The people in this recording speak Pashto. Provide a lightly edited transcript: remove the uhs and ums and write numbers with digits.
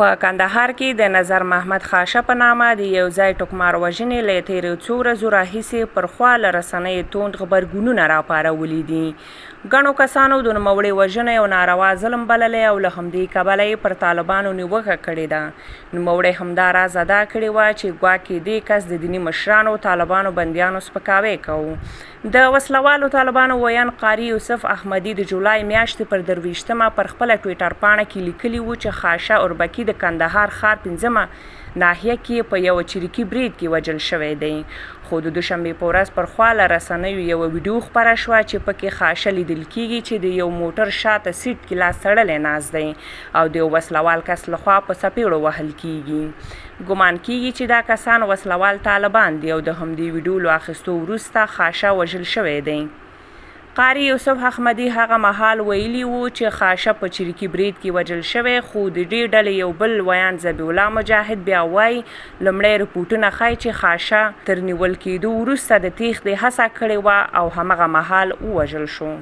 په کندهار کې د نظر محمد خاشه په نامه د یو ځای ټوکمار وژنې له تېرو څو ورځو راهیسې پر خوا له رسنیو توند غبرګونونه راپارولي دي. ګڼو کسانو د نوموړې وژنې یو ناروا ظلم بللی او له همدې کبله یې پر طالبانو نیوکه کړې ده. نوموړې همدا راز ادا کړې وه چې ګواکې دې کس د دیني مشرانو طالبانو بندیانو سپکاوی کوو. د وسلوالو طالبانو ویان قاري یوسف احمدي د جولای میاشتې پر 23مه پر خپله ټویټر پاڼه کې لیکلي وو چې خاشه اوربکي د کندهار ښار 5مه ناحیه کې په یو چریکي برید کې وژل شوی دی. خو د دوشنبې په ورځ پر خوا له رسنیو یوه ویډیو خپره شوه چې پکې خاشه لیدل کېږي چې د یو موټر شاته سیټ کې لاس تړلی ناست دی او د یو وسلوال کس لخوا په څپېړو وهل کېږي. ګمان کېږي چې دا کسان وسلوال طالبان دي او د همدې ویډیو له اخیستو وروسته خاشه وژل شوی دی. قاري یوسف احمدي هغه مهال ویلي وو چې خاشه په چریکي برید کې وژل شوی، خو د دې ډلې یو بل ویان ذبیح الله مجاهد بیا وایي لومړی رپوټونه ښایي چې خاشه تر نیول کېدو وروسته د تېښتې هڅه کړې وه او همغه مهال ووژل شو.